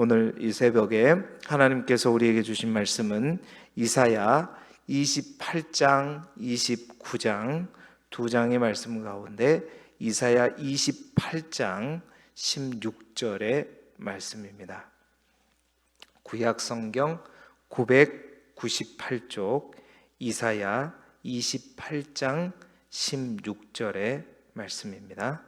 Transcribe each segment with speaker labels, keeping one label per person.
Speaker 1: 오늘 이 새벽에 하나님께서 우리에게 주신 말씀은 이사야 28장, 29장 두 장의 말씀 가운데 이사야 28장 16절의 말씀입니다. 구약 성경 998쪽 이사야 28장 16절의 말씀입니다.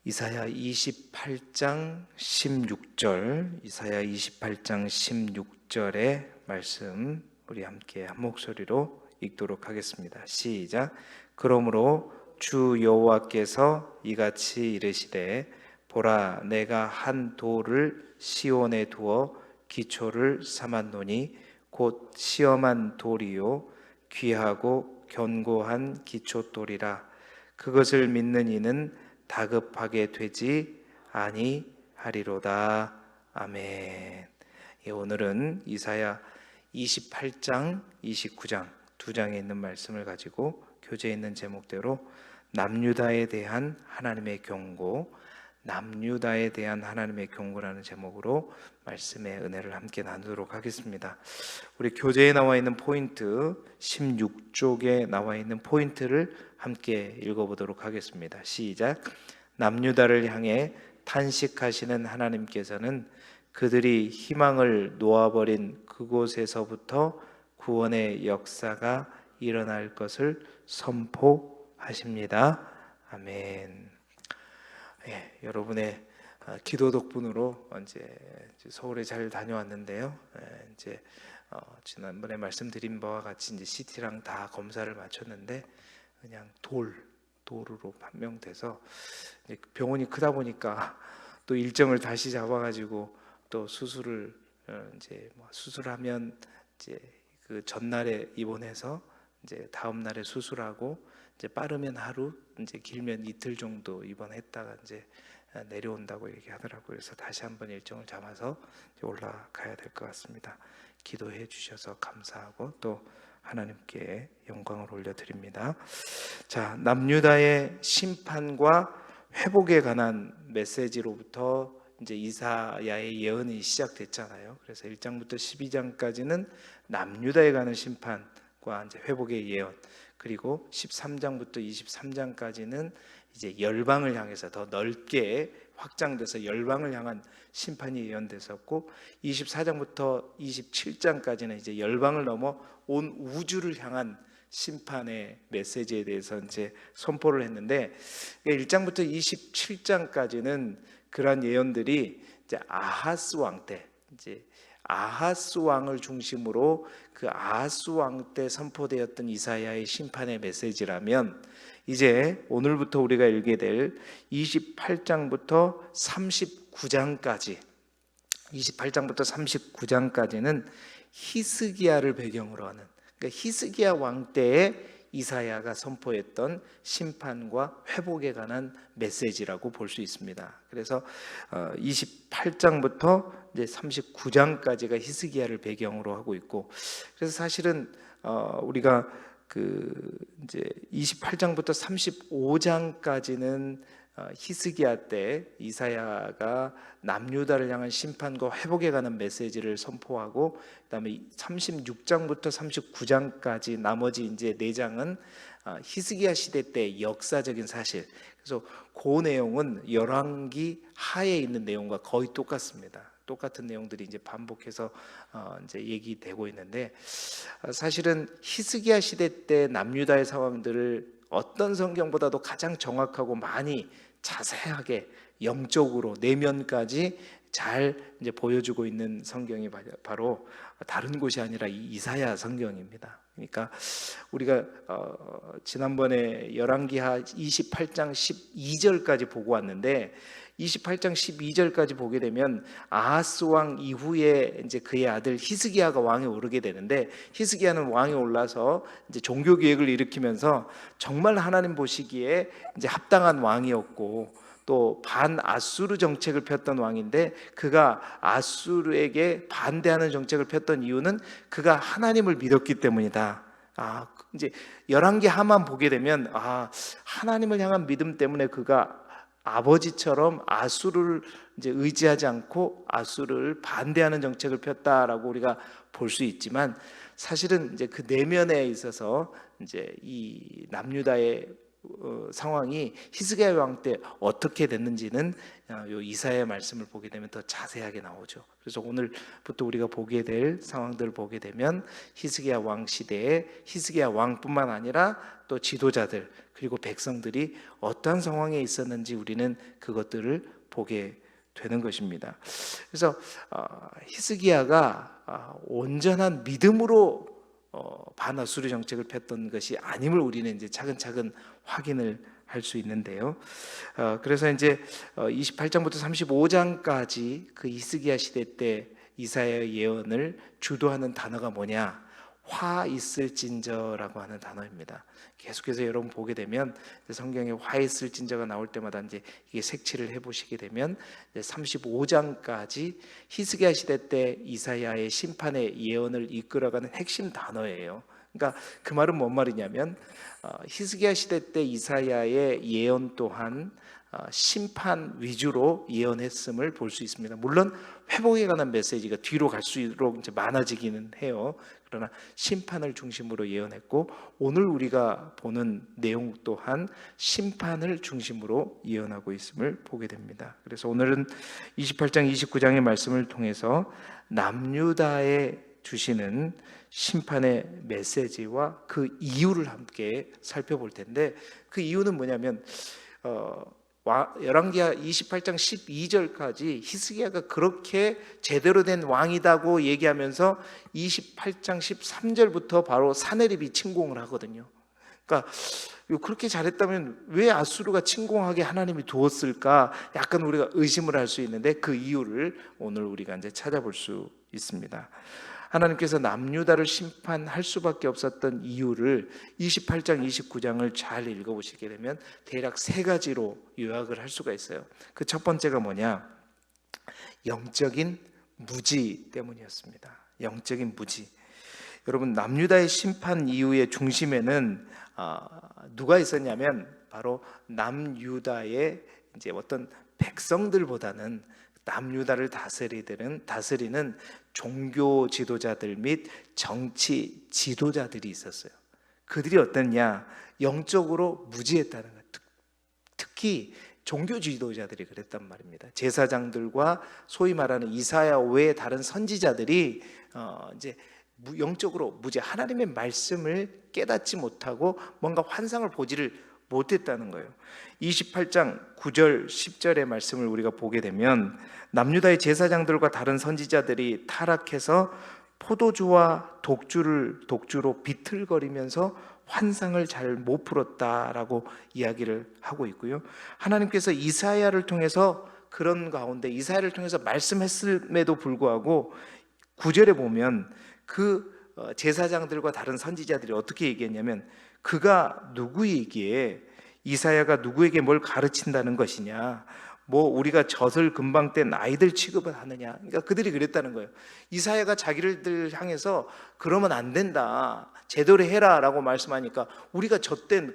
Speaker 1: 이사야 28장 16절, 이사야 28장 16절의 말씀 우리 함께 한 목소리로 읽도록 하겠습니다. 시작. 그러므로 주 여호와께서 이같이 이르시되 보라, 내가 한 돌을 시온에 두어 기초를 삼았노니 곧 시험한 돌이요 귀하고 견고한 기초돌이라. 그것을 믿는 이는 다급하게 되지 아니하리로다. 아멘. 오늘은 이사야 28장, 29장 두 장에 있는 말씀을 가지고 교재에 있는 제목대로 남유다에 대한 하나님의 경고, 남유다에 대한 하나님의 경고라는 제목으로 말씀의 은혜를 함께 나누도록 하겠습니다. 우리 교재에 나와 있는 포인트 16쪽에 나와 있는 포인트를 함께 읽어보도록 하겠습니다. 시작. 남유다를 향해 탄식하시는 하나님께서는 그들이 희망을 놓아버린 그곳에서부터 구원의 역사가 일어날 것을 선포하십니다. 아멘. 여러분의 기도 덕분으로 이제 서울에 잘 다녀왔는데요. 지난번에 말씀드린 바와 같이 이제 CT랑 다 검사를 마쳤는데 그냥 돌으로 판명돼서 이제 병원이 크다 보니까 또 일정을 다시 잡아가지고 또 수술을 수술하면 이제 그 전날에 입원해서 이제 다음 날에 수술하고 이제 빠르면 하루, 이제 길면 이틀 정도 입원했다가 이제 내려온다고 얘기하더라고요. 그래서 다시 한번 일정을 잡아서 올라가야 될 것 같습니다. 기도해 주셔서 감사하고 또 하나님께 영광을 올려드립니다. 자, 남유다의 심판과 회복에 관한 메시지로부터 이제 이사야의 예언이 시작됐잖아요. 그래서 1장부터 12장까지는 남유다에 관한 심판과 이제 회복의 예언, 그리고 13장부터 23장까지는 이제 열방을 향해서 더 넓게 확장돼서 열방을 향한 심판이 예언됐었고, 24장부터 27장까지는 이제 열방을 넘어 온 우주를 향한 심판의 메시지에 대해서 이제 선포를 했는데, 1장부터 27장까지는 그러한 예언들이 이제 아하스 왕 때, 이제 아하스 왕을 중심으로 그 아하스 왕 때 선포되었던 이사야의 심판의 메시지라면, 이제 오늘부터 우리가 읽게 될 28장부터 39장까지 28장부터 39장까지는 히스기야를 배경으로 하는, 그러니까 히스기야 왕 때에 이사야가 선포했던 심판과 회복에 관한 메시지라고 볼 수 있습니다. 그래서 28장부터 이제 39장까지가 히스기야를 배경으로 하고 있고, 그래서 사실은 우리가 이제 28장부터 35장까지는 히스기야 때 이사야가 남유다를 향한 심판과 회복에 관한 메시지를 선포하고, 그다음에 36장부터 39장까지 나머지 이제 4장은 히스기야 시대 때 역사적인 사실. 그래서 그 내용은 열왕기 하에 있는 내용과 거의 똑같습니다. 똑같은 내용들이 이제 반복해서 이제 얘기되고 있는데, 사실은 히스기야 시대 때 남유다의 상황들을 어떤 성경보다도 가장 정확하고 많이 자세하게 영적으로 내면까지 잘 이제 보여주고 있는 성경이 바로 다른 곳이 아니라 이사야 성경입니다. 그러니까 우리가 지난번에 열왕기하 28장 12절까지 보고 왔는데, 28장 12절까지 보게 되면 아하스 왕 이후에 이제 그의 아들 히스기야가 왕에 오르게 되는데, 히스기야는 왕에 올라서 이제 종교 개혁을 일으키면서 정말 하나님 보시기에 이제 합당한 왕이었고, 또 반아수르 정책을 폈던 왕인데, 그가 아수르에게 반대하는 정책을 폈던 이유는 그가 하나님을 믿었기 때문이다. 이제 열왕기 하만 보게 되면 하나님을 향한 믿음 때문에 그가 아버지처럼 아수르를 이제 의지하지 않고 아수르를 반대하는 정책을 폈다라고 우리가 볼 수 있지만, 사실은 이제 그 내면에 있어서 이제 이 남유다의 상황이 히스기야 왕 때 어떻게 됐는지는 요 이사야의 말씀을 보게 되면 더 자세하게 나오죠. 그래서 오늘부터 우리가 보게 될 상황들을 보게 되면 히스기야 왕 시대에 히스기야 왕뿐만 아니라 또 지도자들 그리고 백성들이 어떠한 상황에 있었는지 우리는 그것들을 보게 되는 것입니다. 그래서 히스기야가 온전한 믿음으로 반아수르 정책을 폈던 것이 아님을 우리는 이제 차근차근 확인을 할 수 있는데요. 그래서 이제 28장부터 35장까지 그 히스기야 시대 때 이사야의 예언을 주도하는 단어가 뭐냐? 화 있을진저라고 하는 단어입니다. 계속해서 여러분 보게 되면 성경에 화 있을진저가 나올 때마다 이제 이게 색칠을 해보시게 되면 35장까지 히스기야 시대 때 이사야의 심판의 예언을 이끌어가는 핵심 단어예요. 그러니까 그 말은 뭔 말이냐면 히스기야 시대 때 이사야의 예언 또한 심판 위주로 예언했음을 볼 수 있습니다. 물론 회복에 관한 메시지가 뒤로 갈수록 이제 많아지기는 해요. 그러나 심판을 중심으로 예언했고, 오늘 우리가 보는 내용 또한 심판을 중심으로 예언하고 있음을 보게 됩니다. 그래서 오늘은 28장 29장의 말씀을 통해서 남유다에 주시는 심판의 메시지와 그 이유를 함께 살펴볼 텐데, 그 이유는 뭐냐면 열왕기하 28장 12절까지 히스기야가 그렇게 제대로 된 왕이다고 얘기하면서 28장 13절부터 바로 사네립이 침공을 하거든요. 그러니까 그렇게 잘했다면 왜 아수르가 침공하게 하나님이 두었을까? 약간 우리가 의심을 할 수 있는데, 그 이유를 오늘 우리가 이제 찾아볼 수 있습니다. 하나님께서 남유다를 심판할 수밖에 없었던 이유를 28장 29장을 잘 읽어보시게 되면 대략 세 가지로 요약을 할 수가 있어요. 그 첫 번째가 뭐냐? 영적인 무지 때문이었습니다. 영적인 무지. 여러분, 남유다의 심판 이유의 중심에는 누가 있었냐면 바로 남유다의 이제 어떤 백성들보다는 남유다를 다스리는 종교 지도자들 및 정치 지도자들이 있었어요. 그들이 어땠냐? 영적으로 무지했다는 거예요. 특히 종교 지도자들이 그랬단 말입니다. 제사장들과 소위 말하는 이사야 외의 다른 선지자들이 이제 영적으로 무지, 하나님의 말씀을 깨닫지 못하고 뭔가 환상을 보지를 못했다는 거예요. 28장 9절 10절의 말씀을 우리가 보게 되면 남유다의 제사장들과 다른 선지자들이 타락해서 포도주와 독주로 비틀거리면서 환상을 잘 못 풀었다라고 이야기를 하고 있고요. 하나님께서 이사야를 통해서 그런 가운데 이사야를 통해서 말씀했음에도 불구하고 9절에 보면 그 제사장들과 다른 선지자들이 어떻게 얘기했냐면, 그가 누구에게, 이사야가 누구에게 뭘 가르친다는 것이냐, 뭐 우리가 젖을 금방 뗀 아이들 취급을 하느냐. 그러니까 그들이 그랬다는 거예요. 이사야가 자기를 향해서 그러면 안 된다, 제대로 해라 라고 말씀하니까 우리가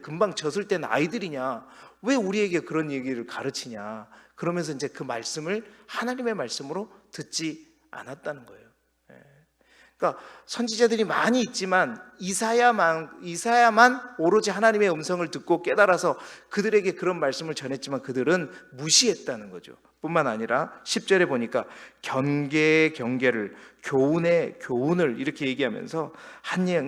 Speaker 1: 금방 젖을 뗀 아이들이냐, 왜 우리에게 그런 얘기를 가르치냐, 그러면서 이제 그 말씀을 하나님의 말씀으로 듣지 않았다는 거예요. 그러니까 선지자들이 많이 있지만 이사야만 오로지 하나님의 음성을 듣고 깨달아서 그들에게 그런 말씀을 전했지만 그들은 무시했다는 거죠. 뿐만 아니라 10절에 보니까 경계의 경계를, 교훈의 교훈을 이렇게 얘기하면서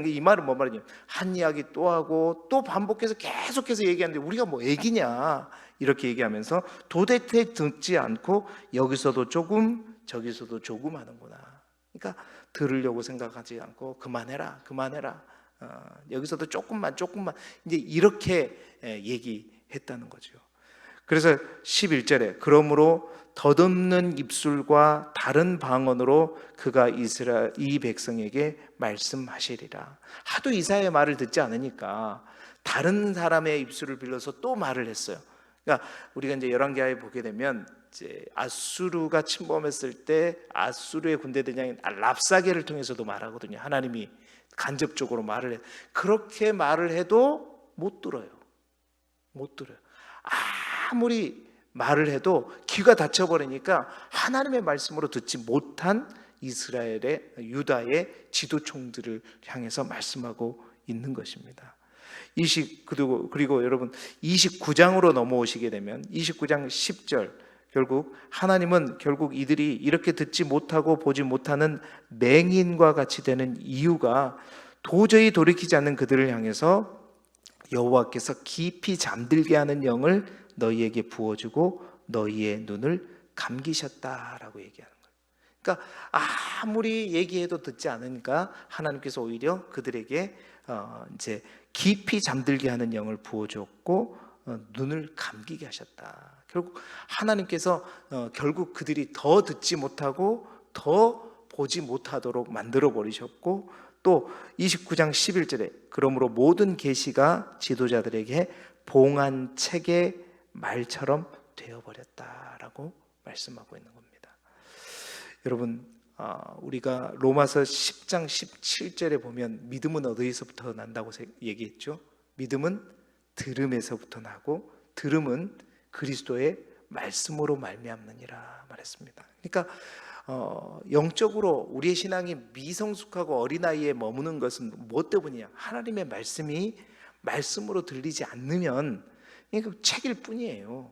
Speaker 1: 이 말은 뭐 말이냐, 한 이야기 또 하고 또 반복해서 계속해서 얘기하는데 우리가 뭐 애기냐 이렇게 얘기하면서 도대체 듣지 않고 여기서도 조금 저기서도 조금 하는구나. 그러니까 들으려고 생각하지 않고 그만해라 여기서도 조금만 이제 이렇게 얘기했다는 거죠. 그래서 11절에 그러므로 덧없는 입술과 다른 방언으로 그가 이 백성에게 말씀하시리라. 하도 이사야의 말을 듣지 않으니까 다른 사람의 입술을 빌려서 또 말을 했어요. 그러니까 우리가 이제 열왕기하에 보게 되면 이제 아수르가 침범했을 때 아수르의 군대 대장인 랍사게를 통해서도 말하거든요. 하나님이 간접적으로 말을 해. 그렇게 말을 해도 못 들어요. 아무리 말을 해도 귀가 닫혀버리니까 하나님의 말씀으로 듣지 못한 이스라엘의 유다의 지도총들을 향해서 말씀하고 있는 것입니다. 그리고 여러분 29장으로 넘어오시게 되면 29장 10절, 하나님은 결국 이들이 이렇게 듣지 못하고 보지 못하는 맹인과 같이 되는 이유가 도저히 돌이키지 않는 그들을 향해서 여호와께서 깊이 잠들게 하는 영을 너희에게 부어주고 너희의 눈을 감기셨다라고 얘기하는 거예요. 그러니까 아무리 얘기해도 듣지 않으니까 하나님께서 오히려 그들에게 이제 깊이 잠들게 하는 영을 부어줬고 눈을 감기게 하셨다. 결국 하나님께서 결국 그들이 더 듣지 못하고 더 보지 못하도록 만들어 버리셨고, 또 29장 11절에 그러므로 모든 계시가 지도자들에게 봉한 책의 말처럼 되어버렸다라고 말씀하고 있는 겁니다. 여러분, 우리가 로마서 10장 17절에 보면 믿음은 어디서부터 난다고 얘기했죠? 믿음은 들음에서부터 나고 들음은 그리스도의 말씀으로 말미암느니라 말했습니다. 그러니까 영적으로 우리의 신앙이 미성숙하고 어린아이에 머무는 것은 무엇 때문이냐? 하나님의 말씀이 말씀으로 들리지 않으면 그 책일 뿐이에요.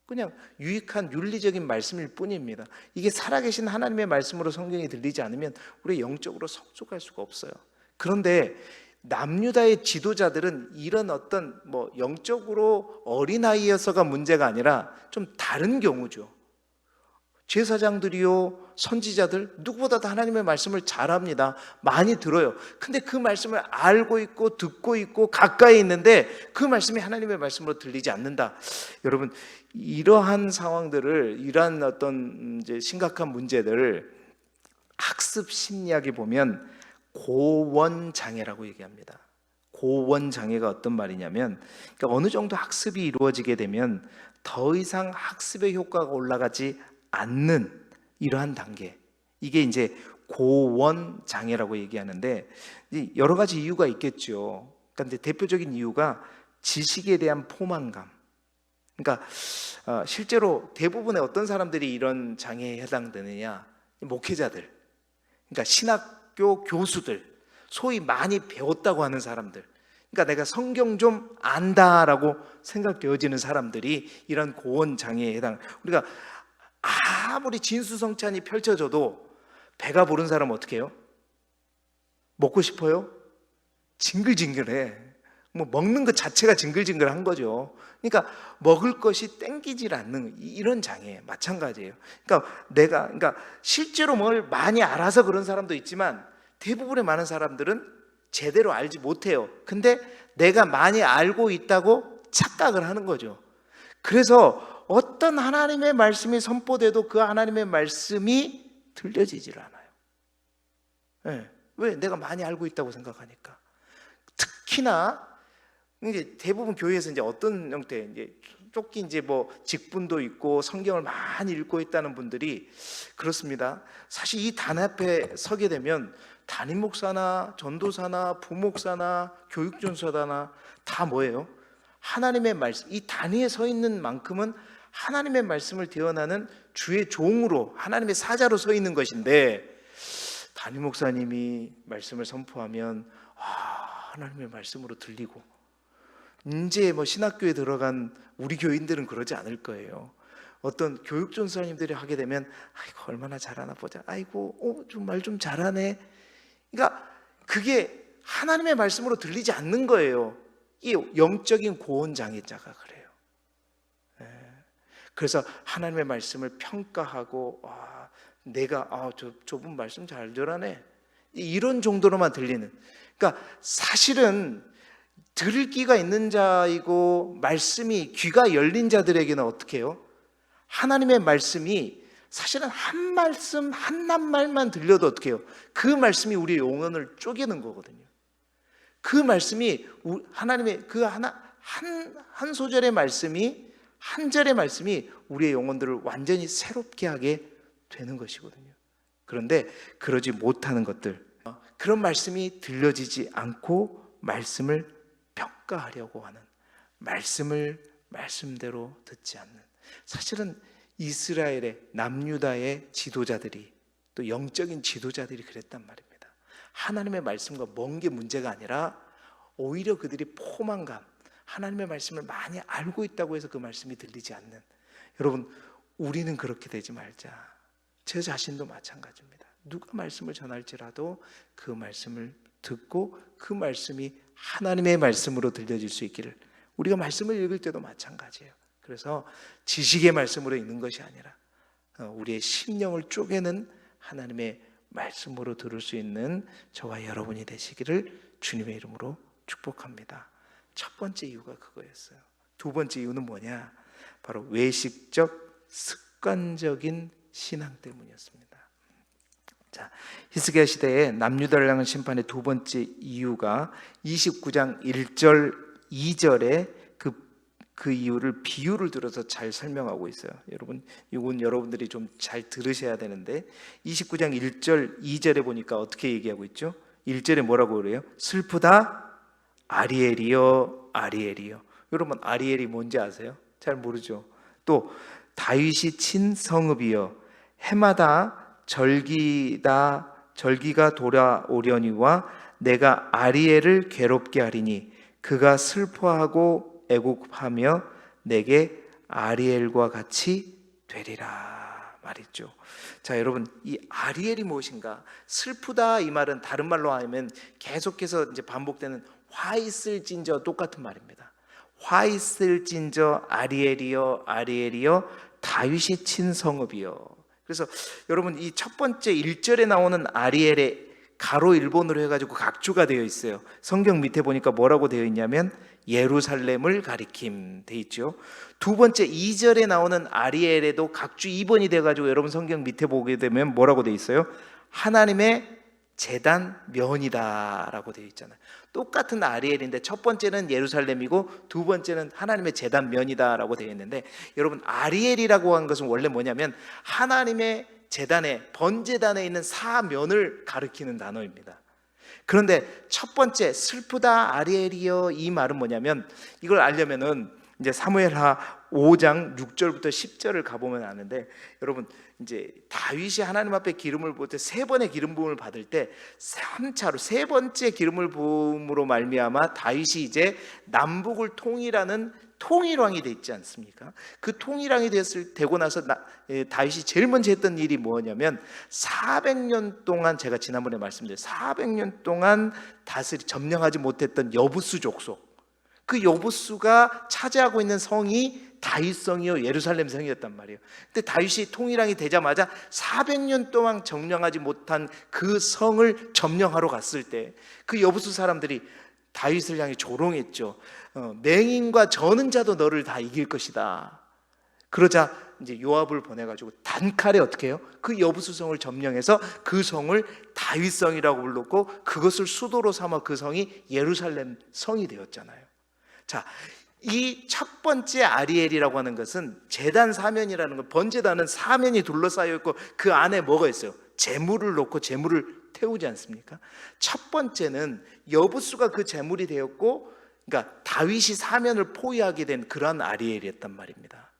Speaker 1: 그냥 유익한 윤리적인 말씀일 뿐입니다. 이게 살아계신 하나님의 말씀으로 성경이 들리지 않으면 우리 영적으로 성숙할 수가 없어요. 그런데 남유다의 지도자들은 이런 어떤 영적으로 어린아이여서가 문제가 아니라 좀 다른 경우죠. 제사장들이요, 선지자들 누구보다도 하나님의 말씀을 잘합니다. 많이 들어요. 근데 그 말씀을 알고 있고 듣고 있고 가까이 있는데 그 말씀이 하나님의 말씀으로 들리지 않는다. 여러분, 이러한 상황들을, 이러한 어떤 이제 심각한 문제들을 학습 심리학에 보면 고원장애라고 얘기합니다. 고원장애가 어떤 말이냐면, 그러니까 어느 정도 학습이 이루어지게 되면 더 이상 학습의 효과가 올라가지 않는 이러한 단계, 이게 이제 고원장애라고 얘기하는데 여러 가지 이유가 있겠죠. 그런데 대표적인 이유가 지식에 대한 포만감. 그러니까 실제로 대부분의 어떤 사람들이 이런 장애에 해당되느냐? 목회자들, 그러니까 신학교 교수들, 소위 많이 배웠다고 하는 사람들, 그러니까 내가 성경 좀 안다라고 생각되어지는 사람들이 이런 고원장애에 해당. 우리가 아무리 진수성찬이 펼쳐져도 배가 부른 사람은 어떻게 해요? 먹고 싶어요? 징글징글해. 먹는 것 자체가 징글징글한 거죠. 그러니까 먹을 것이 땡기질 않는 이런 장애 마찬가지예요. 그러니까 실제로 뭘 많이 알아서 그런 사람도 있지만 대부분의 많은 사람들은 제대로 알지 못해요. 근데 내가 많이 알고 있다고 착각을 하는 거죠. 그래서 어떤 하나님의 말씀이 선포돼도 그 하나님의 말씀이 들려지질 않아요. 네. 왜? 내가 많이 알고 있다고 생각하니까. 특히나 이제 대부분 교회에서 이제 어떤 형태, 이제 쫓기 이제 직분도 있고 성경을 많이 읽고 있다는 분들이 그렇습니다. 사실 이 단 앞에 서게 되면 담임 목사나 전도사나 부목사나 교육전사나 다 뭐예요? 하나님의 말씀, 이 단위에 서 있는 만큼은 하나님의 말씀을 대언하는 주의 종으로, 하나님의 사자로 서 있는 것인데, 담임 목사님이 말씀을 선포하면 하나님의 말씀으로 들리고, 이제 신학교에 들어간 우리 교인들은 그러지 않을 거예요. 어떤 교육전사님들이 하게 되면 아이고 얼마나 잘하나 보자, 아이고 좀 말 좀 잘하네. 그러니까 그게 하나님의 말씀으로 들리지 않는 거예요. 이 영적인 고원장애자가 그래요. 그래서 하나님의 말씀을 평가하고 내가 저분 말씀 잘 전하네, 이런 정도로만 들리는. 그러니까 사실은 들을 귀가 있는 자이고 말씀이 귀가 열린 자들에게는 어떻게 해요? 하나님의 말씀이 사실은 한 말씀 한 낱말만 들려도 어떻게 해요? 그 말씀이 우리의 영혼을 쪼개는 거거든요. 그 말씀이 하나님의 그 한 소절의 말씀이, 한 절의 말씀이 우리의 영혼들을 완전히 새롭게 하게 되는 것이거든요. 그런데 그러지 못하는 것들, 그런 말씀이 들려지지 않고 말씀을 평가하려고 하는, 말씀을 말씀대로 듣지 않는, 사실은 이스라엘의 남유다의 지도자들이, 또 영적인 지도자들이 그랬단 말입니다. 하나님의 말씀과 먼 게 문제가 아니라 오히려 그들이 포만감, 하나님의 말씀을 많이 알고 있다고 해서 그 말씀이 들리지 않는, 여러분, 우리는 그렇게 되지 말자. 제 자신도 마찬가지입니다. 누가 말씀을 전할지라도 그 말씀을 듣고 그 말씀이 하나님의 말씀으로 들려질 수 있기를. 우리가 말씀을 읽을 때도 마찬가지예요. 그래서 지식의 말씀으로 읽는 것이 아니라 우리의 심령을 쪼개는 하나님의 말씀으로 들을 수 있는 저와 여러분이 되시기를 주님의 이름으로 축복합니다. 첫 번째 이유가 그거였어요. 두 번째 이유는 뭐냐? 바로 외식적 습관적인 신앙 때문이었습니다. 자, 히스기야 시대에 남유다를 향한 심판의 두 번째 이유가 29장 1절 2절에 그 이유를 비유를 들어서 잘 설명하고 있어요. 여러분, 이건 여러분들이 좀 잘 들으셔야 되는데 29장 1절 2절에 보니까 어떻게 얘기하고 있죠? 1절에 뭐라고 그래요? 슬프다 아리엘이여 아리엘이여. 여러분, 아리엘이 뭔지 아세요? 잘 모르죠. 또 다윗이 친 성읍이여 해마다 절기가 돌아오려니와 내가 아리엘을 괴롭게 하리니 그가 슬퍼하고 애곡하며 내게 아리엘과 같이 되리라 말이죠. 자, 여러분, 이 아리엘이 무엇인가? 슬프다, 이 말은 다른 말로 하면 계속해서 이제 반복되는 화 있을진저 똑같은 말입니다. 화 있을진저 아리엘이여 아리엘이여 다윗이 친 성읍이여. 그래서 여러분, 이 첫 번째 1절에 나오는 아리엘의 가로 일본으로 해가지고 각주가 되어 있어요. 성경 밑에 보니까 뭐라고 되어 있냐면 예루살렘을 가리킴 돼 있죠. 두 번째 2절에 나오는 아리엘에도 각주 2번이 돼가지고 여러분 성경 밑에 보게 되면 뭐라고 되어 있어요? 하나님의 제단 면이다 라고 되어 있잖아요. 똑같은 아리엘인데 첫 번째는 예루살렘이고 두 번째는 하나님의 제단 면이다 라고 되어 있는데, 여러분, 아리엘이라고 한 것은 원래 뭐냐면 하나님의 제단에, 번제단에 있는 사면을 가리키는 단어입니다. 그런데 첫 번째 슬프다 아리엘이여, 이 말은 뭐냐면, 이걸 알려면은 이제 사무엘하 5장 6절부터 10절을 가보면 아는데, 여러분, 이제 다윗이 하나님 앞에 기름을 부을 때 세 번의 기름 부음을 받을 때 3차로 세 번째 기름을 부음으로 말미암아 다윗이 이제 남북을 통일하는 통일왕이 됐지 않습니까? 그 통일왕이 되고 나서 다윗이 제일 먼저 했던 일이 뭐냐면 400년 동안, 제가 지난번에 말씀드린 400년 동안 점령하지 못했던 여부수 족속, 그 여부수가 차지하고 있는 성이 다윗성이요 예루살렘 성이었단 말이에요. 근데 다윗이 통일왕이 되자마자 400년 동안 점령하지 못한 그 성을 점령하러 갔을 때 그 여부수 사람들이 다윗을 향해 조롱했죠. 맹인과 저는 자도 너를 다 이길 것이다. 그러자 이제 요압을 보내가지고 단칼에 어떻게 해요? 그 여부수성을 점령해서 그 성을 다윗성이라고 불렀고 그것을 수도로 삼아 그 성이 예루살렘 성이 되었잖아요. 자, 이 첫 번째 아리엘이라고 하는 것은 제단 사면이라는 건, 번제단은 사면이 둘러싸여 있고 그 안에 뭐가 있어요? 제물을 놓고 제물을 태우지 않습니까? 첫 번째는 여부수가 그 제물이 되었고, 그러니까 다윗이 사면을 포위하게 된 그러한 아리엘이었단 말입니다.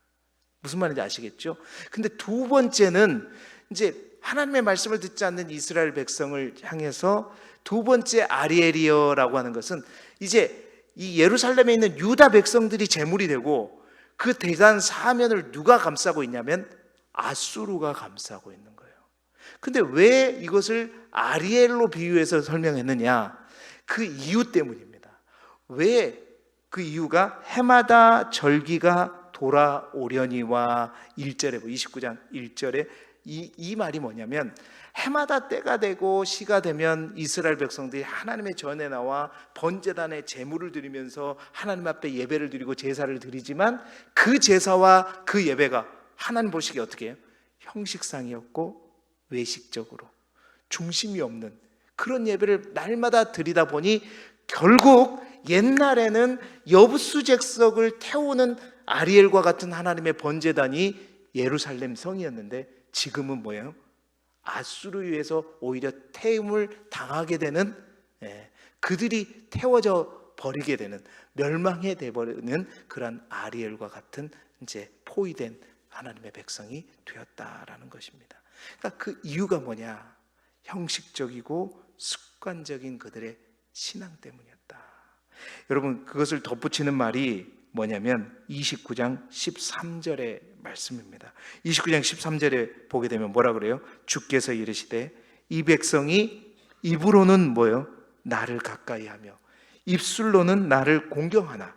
Speaker 1: 무슨 말인지 아시겠죠? 근데 두 번째는 이제 하나님의 말씀을 듣지 않는 이스라엘 백성을 향해서 두 번째 아리엘이여라고 하는 것은 이제 이 예루살렘에 있는 유다 백성들이 제물이 되고 그 대단 사면을 누가 감싸고 있냐면 아수르가 감싸고 있는 거예요. 근데 왜 이것을 아리엘로 비유해서 설명했느냐? 그 이유 때문입니다. 왜? 그 이유가 해마다 절기가 돌아오려니와 1절에 29장 1절에 이 말이 뭐냐면, 해마다 때가 되고 시가 되면 이스라엘 백성들이 하나님의 전에 나와 번제단에 제물을 드리면서 하나님 앞에 예배를 드리고 제사를 드리지만 그 제사와 그 예배가 하나님 보시기에 어떻게 해요? 형식상이었고 외식적으로 중심이 없는 그런 예배를 날마다 드리다 보니 결국 옛날에는 여부수잭석을 태우는 아리엘과 같은 하나님의 번제단이 예루살렘 성이었는데 지금은 뭐예요? 아수르에서 오히려 태움을 당하게 되는, 그들이 태워져 버리게 되는, 멸망해 돼버리는 그러한 아리엘과 같은 이제 포위된 하나님의 백성이 되었다라는 것입니다. 그러니까 그 이유가 뭐냐? 형식적이고 습관적인 그들의 신앙 때문이었다. 여러분, 그것을 덧붙이는 말이 뭐냐면 29장 13절의 말씀입니다. 29장 13절에 보게 되면 뭐라 그래요? 주께서 이르시되 이 백성이 입으로는 뭐예요? 나를 가까이하며 입술로는 나를 공경하나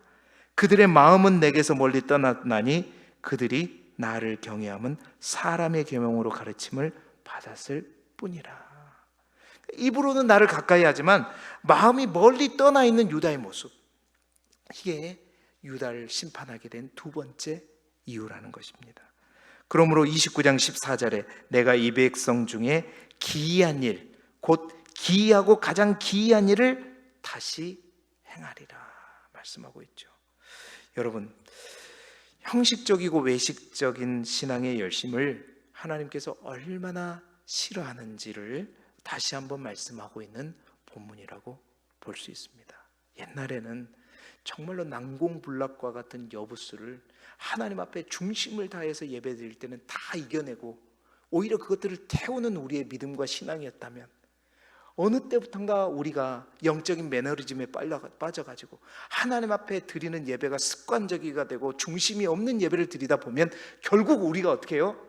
Speaker 1: 그들의 마음은 내게서 멀리 떠났나니 그들이 나를 경외함은 사람의 계명으로 가르침을 받았을 뿐이라. 입으로는 나를 가까이 하지만 마음이 멀리 떠나 있는 유다의 모습, 이게 유다를 심판하게 된 두 번째 이유라는 것입니다. 그러므로 29장 14절에 내가 이 백성 중에 기이한 일, 곧 기이하고 가장 기이한 일을 다시 행하리라 말씀하고 있죠. 여러분, 형식적이고 외식적인 신앙의 열심을 하나님께서 얼마나 싫어하는지를 다시 한번 말씀하고 있는 본문이라고 볼 수 있습니다. 옛날에는 정말로 난공불락과 같은 여부수를 하나님 앞에 중심을 다해서 예배드릴 때는 다 이겨내고 오히려 그것들을 태우는 우리의 믿음과 신앙이었다면, 어느 때부턴가 우리가 영적인 매너리즘에 빠져가지고 하나님 앞에 드리는 예배가 습관적이가 되고 중심이 없는 예배를 드리다 보면 결국 우리가 어떻게 해요?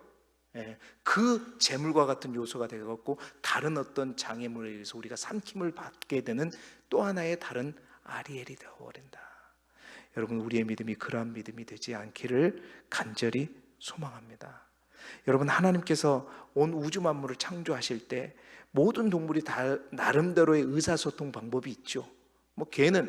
Speaker 1: 그 재물과 같은 요소가 되었고 다른 어떤 장애물에 의해서 우리가 삼킴을 받게 되는 또 하나의 다른 아리엘이 되어버린다. 여러분, 우리의 믿음이 그러한 믿음이 되지 않기를 간절히 소망합니다. 여러분, 하나님께서 온 우주 만물을 창조하실 때 모든 동물이 다 나름대로의 의사소통 방법이 있죠. 뭐 개는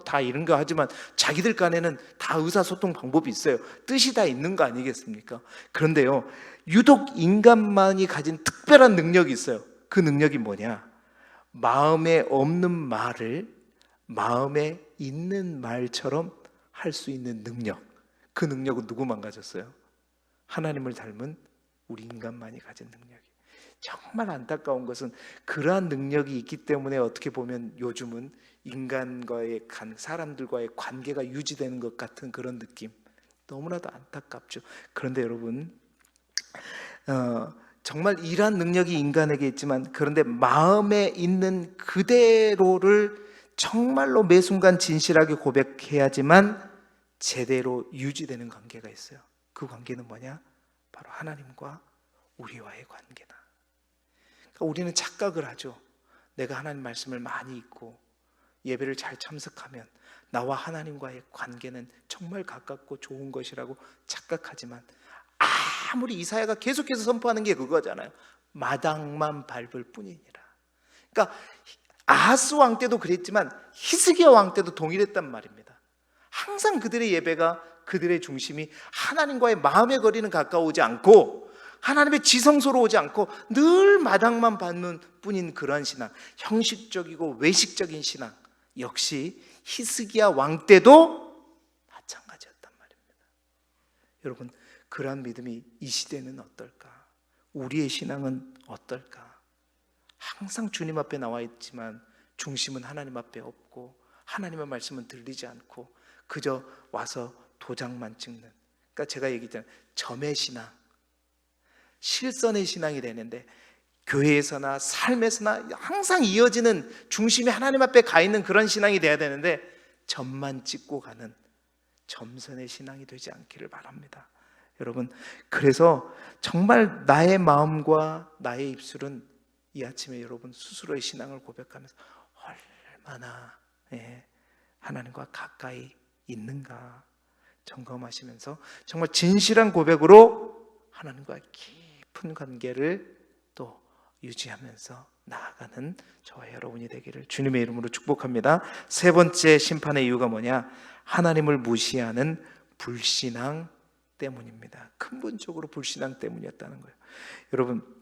Speaker 1: 다 이런 거 하지만 자기들 간에는 다 의사소통 방법이 있어요. 뜻이 다 있는 거 아니겠습니까? 그런데요, 유독 인간만이 가진 특별한 능력이 있어요. 그 능력이 뭐냐? 마음에 없는 말을 마음에 있는 말처럼 할 수 있는 능력. 그 능력은 누구만 가졌어요? 하나님을 닮은 우리 인간만이 가진 능력이. 정말 안타까운 것은 그러한 능력이 있기 때문에 어떻게 보면 요즘은 인간과의 사람들과의 관계가 유지되는 것 같은 그런 느낌, 너무나도 안타깝죠. 그런데 여러분, 정말 이러한 능력이 인간에게 있지만, 그런데 마음에 있는 그대로를 정말로 매 순간 진실하게 고백해야지만 제대로 유지되는 관계가 있어요. 그 관계는 뭐냐? 바로 하나님과 우리와의 관계다. 그러니까 우리는 착각을 하죠. 내가 하나님 말씀을 많이 읽고 예배를 잘 참석하면 나와 하나님과의 관계는 정말 가깝고 좋은 것이라고 착각하지만, 아무리 이사야가 계속해서 선포하는 게 그거잖아요. 마당만 밟을 뿐이니라. 그러니까 아하스 왕 때도 그랬지만 히스기야 왕 때도 동일했단 말입니다. 항상 그들의 예배가, 그들의 중심이 하나님과의 마음의 거리는 가까워오지 않고 하나님의 지성소로 오지 않고 늘 마당만 밟는 뿐인 그러한 신앙, 형식적이고 외식적인 신앙, 역시 히스기야 왕 때도 마찬가지였단 말입니다. 여러분, 그러한 믿음이 이 시대는 어떨까? 우리의 신앙은 어떨까? 항상 주님 앞에 나와 있지만 중심은 하나님 앞에 없고 하나님의 말씀은 들리지 않고 그저 와서 도장만 찍는, 그러니까 제가 얘기했잖아요. 점의 신앙, 실선의 신앙이 되는데, 교회에서나 삶에서나 항상 이어지는 중심이 하나님 앞에 가 있는 그런 신앙이 돼야 되는데, 점만 찍고 가는 점선의 신앙이 되지 않기를 바랍니다. 여러분, 그래서 정말 나의 마음과 나의 입술은 이 아침에 여러분 스스로의 신앙을 고백하면서 얼마나 하나님과 가까이 있는가 점검하시면서 정말 진실한 고백으로 하나님과 깊은 관계를 또 유지하면서 나아가는 저와 여러분이 되기를 주님의 이름으로 축복합니다. 세 번째 심판의 이유가 뭐냐? 하나님을 무시하는 불신앙 때문입니다. 근본적으로 불신앙 때문이었다는 거예요. 여러분,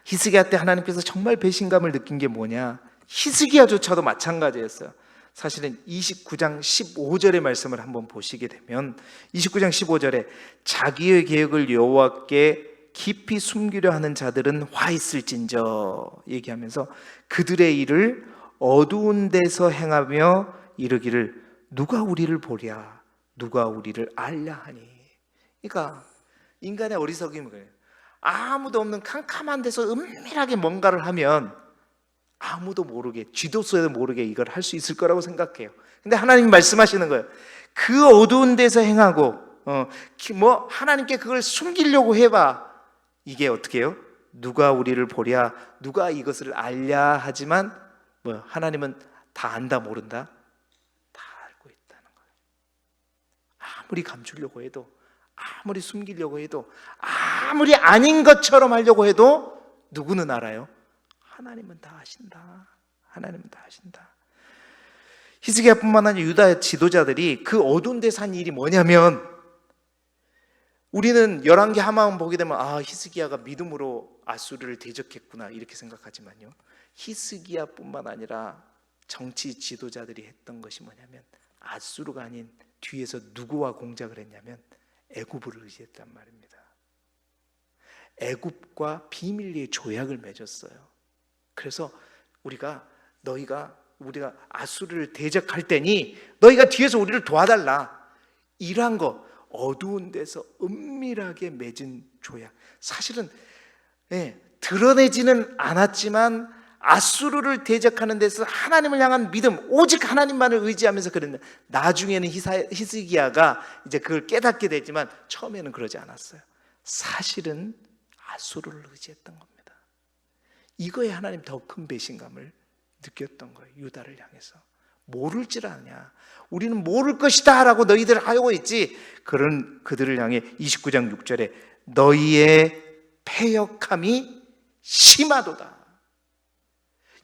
Speaker 1: 히스기야 때 하나님께서 정말 배신감을 느낀 게 뭐냐? 히스기야조차도 마찬가지였어요. 사실은 29장 15절의 말씀을 한번 보시게 되면 29장 15절에 자기의 계획을 여호와께 깊이 숨기려 하는 자들은 화 있을진저 얘기하면서 그들의 일을 어두운 데서 행하며 이르기를 누가 우리를 보랴 누가 우리를 알랴 하니. 그러니까 인간의 어리석임은 그래요. 아무도 없는 캄캄한 데서 은밀하게 뭔가를 하면 아무도 모르게, 쥐도새도 모르게 이걸 할 수 있을 거라고 생각해요. 근데 하나님이 말씀하시는 거예요. 그 어두운 데서 행하고 하나님께 그걸 숨기려고 해봐. 이게 어떻게 해요? 누가 우리를 보랴 누가 이것을 알랴 하지만 하나님은 다 안다 모른다? 다 알고 있다는 거예요. 아무리 감추려고 해도, 아무리 숨기려고 해도, 아무리 아닌 것처럼 하려고 해도 누구는 알아요? 하나님은 다 아신다. 하나님은 다 아신다. 히스기야뿐만 아니라 유다 지도자들이 그 어두운 데서 한 일이 뭐냐면, 우리는 열왕기 하만 보게 되면 히스기야가 믿음으로 아수르를 대적했구나 이렇게 생각하지만요, 히스기야뿐만 아니라 정치 지도자들이 했던 것이 뭐냐면 아수르가 아닌 뒤에서 누구와 공작을 했냐면 애굽을 의지했단 말입니다. 애굽과 비밀리에 조약을 맺었어요. 그래서 우리가 아수르를 대적할 때니 너희가 뒤에서 우리를 도와달라, 이러한 거 어두운 데서 은밀하게 맺은 조약. 사실은 드러내지는 않았지만 아수르를 대적하는 데서 하나님을 향한 믿음, 오직 하나님만을 의지하면서 그랬는데, 나중에는 히스기야가 이제 그걸 깨닫게 됐지만 처음에는 그러지 않았어요. 사실은 아수르를 의지했던 겁니다. 이거에 하나님 더 큰 배신감을 느꼈던 거예요. 유다를 향해서. 모를 줄 아냐, 우리는 모를 것이다 라고 너희들 하고 있지. 그런 그들을 향해 29장 6절에 너희의 패역함이 심하도다.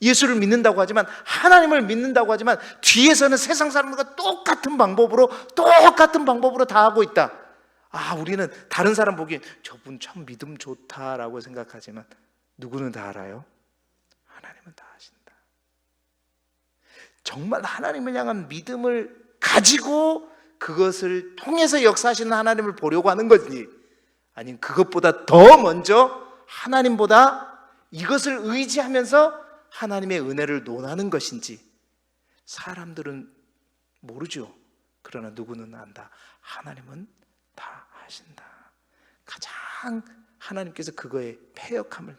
Speaker 1: 예수를 믿는다고 하지만, 하나님을 믿는다고 하지만 뒤에서는 세상 사람들과 똑같은 방법으로 다 하고 있다. 우리는 다른 사람 보기엔 저분 참 믿음 좋다라고 생각하지만 누구는 다 알아요? 하나님은 다 아신다. 정말 하나님을 향한 믿음을 가지고 그것을 통해서 역사하시는 하나님을 보려고 하는 건지, 아니면 그것보다 더 먼저 하나님보다 이것을 의지하면서 하나님의 은혜를 논하는 것인지, 사람들은 모르죠. 그러나 누구는 안다. 하나님은 다 아신다. 가장 하나님께서 그거에 패역함을,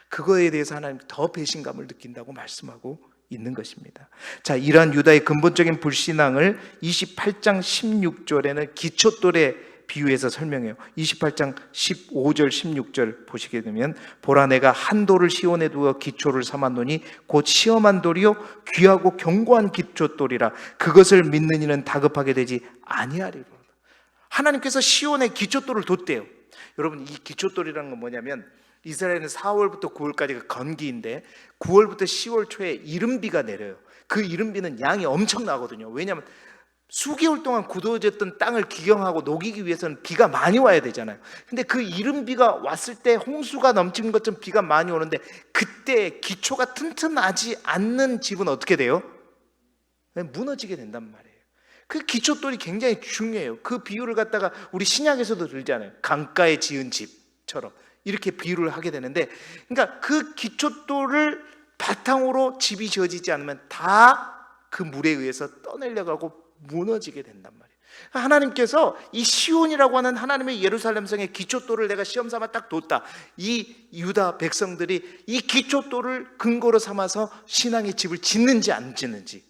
Speaker 1: 그거에 대해서 하나님 더 배신감을 느낀다고 말씀하고 있는 것입니다. 자, 이러한 유다의 근본적인 불신앙을 28장 16절에는 기초돌에 비유해서 설명해요. 28장 15절 16절 보시게 되면, 보라 내가 한 돌을 시온에 두어 기초를 삼았노니 곧 시험한 돌이요 귀하고 견고한 기초돌이라 그것을 믿는 이는 다급하게 되지 아니하리로다. 하나님께서 시온에 기초돌을 뒀대요. 여러분, 이 기초돌이라는 건 뭐냐면, 이스라엘은 4월부터 9월까지가 건기인데 9월부터 10월 초에 이른비가 내려요. 그 이른비는 양이 엄청나거든요. 왜냐하면 수개월 동안 굳어졌던 땅을 기경하고 녹이기 위해서는 비가 많이 와야 되잖아요. 근데 그 이른비가 왔을 때 홍수가 넘치는 것처럼 비가 많이 오는데, 그때 기초가 튼튼하지 않는 집은 어떻게 돼요? 무너지게 된단 말이에요. 그 기초돌이 굉장히 중요해요. 그 비유를 갖다가 우리 신약에서도 들잖아요. 강가에 지은 집처럼 이렇게 비유를 하게 되는데, 그러니까 그 기초돌을 바탕으로 집이 지어지지 않으면 다 그 물에 의해서 떠내려가고 무너지게 된단 말이에요. 하나님께서 이 시온이라고 하는 하나님의 예루살렘 성의 기초돌을 내가 시험 삼아 딱 뒀다. 이 유다 백성들이 이 기초돌을 근거로 삼아서 신앙의 집을 짓는지 안 짓는지,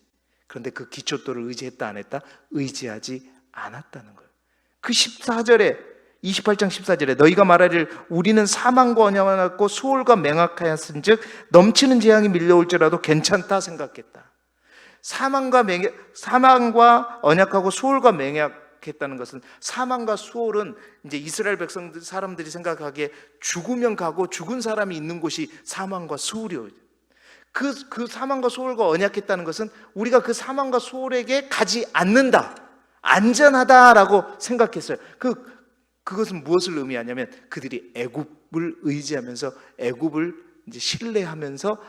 Speaker 1: 그런데 그 기초돌을 의지했다 안 했다? 의지하지 않았다는 거예요. 그 14절에 28장 14절에 너희가 말하기를 우리는 사망과 언약하고 수월과 맹약하였은즉 넘치는 재앙이 밀려올지라도 괜찮다 생각했다. 사망과 언약하고 수월과 맹약했다는 것은, 사망과 수월은 이제 이스라엘 백성들 사람들이 생각하기에 죽으면 가고 죽은 사람이 있는 곳이 사망과 수월이에요. 그 사망과 수월과 언약했다는 것은 우리가 그 사망과 수월에게 가지 않는다, 안전하다라고 생각했어요. 그것은 무엇을 의미하냐면, 그들이 애굽을 의지하면서 애굽을 이제 신뢰하면서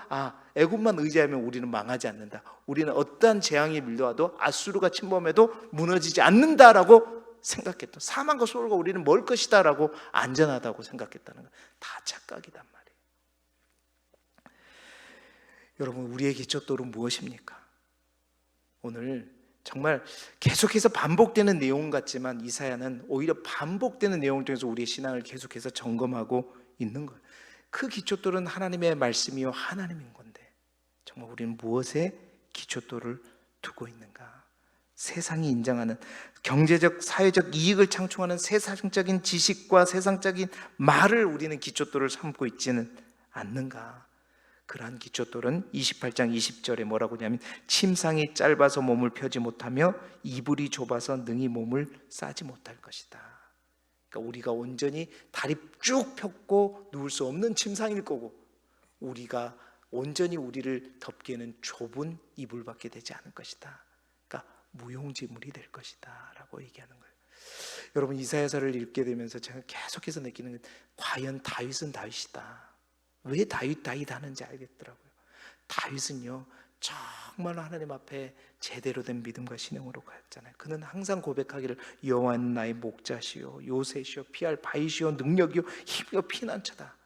Speaker 1: 애굽만 의지하면 우리는 망하지 않는다, 우리는 어떠한 재앙이 밀려와도 아수르가 침범해도 무너지지 않는다라고 생각했던, 사망과 소울과 우리는 멀 것이다라고 안전하다고 생각했다는 것, 다 착각이단 말이에요. 여러분, 우리의 기초돌은 무엇입니까? 오늘 정말 계속해서 반복되는 내용 같지만 이사야는 오히려 반복되는 내용을 통해서 우리의 신앙을 계속해서 점검하고 있는 거예요. 그 기초돌은 하나님의 말씀이요 하나님인 건데 정말 우리는 무엇에 기초돌을 두고 있는가? 세상이 인정하는 경제적, 사회적 이익을 창출하는 세상적인 지식과 세상적인 말을 우리는 기초돌을 삼고 있지는 않는가? 그러한 기초돌은 28장 20절에 뭐라고 하냐면 침상이 짧아서 몸을 펴지 못하며 이불이 좁아서 능히 몸을 싸지 못할 것이다. 그러니까 우리가 온전히 다리 쭉 펴고 누울 수 없는 침상일 거고 우리가 온전히 우리를 덮기에는 좁은 이불밖에 되지 않을 것이다. 그러니까 무용지물이 될 것이다 라고 얘기하는 거예요. 여러분 이사야서를 읽게 되면서 제가 계속해서 느끼는 건 과연 다윗은 다윗이다. 왜 다윗 하는지 알겠더라고요. 다윗은요 정말 하나님 앞에 제대로 된 믿음과 신앙으로 갔잖아요. 그는 항상 고백하기를 여호와는 나의 목자시요 요새시요 피할 바위시요 능력이요 힘이요 피난처다.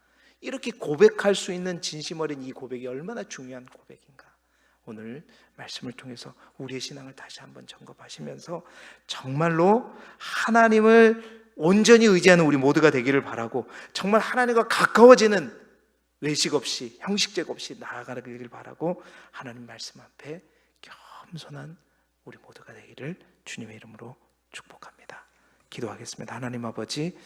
Speaker 1: 이렇게 고백할 수 있는 진심 어린 이 고백이 얼마나 중요한 고백인가. 오늘 말씀을 통해서 우리의 신앙을 다시 한번 점검하시면서 정말로 하나님을 온전히 의지하는 우리 모두가 되기를 바라고 정말 하나님과 가까워지는 외식 없이 형식적 없이 나아가기를 바라고 하나님 말씀 앞에 겸손한 우리 모두가 되기를 주님의 이름으로 축복합니다. 기도하겠습니다. 하나님 아버지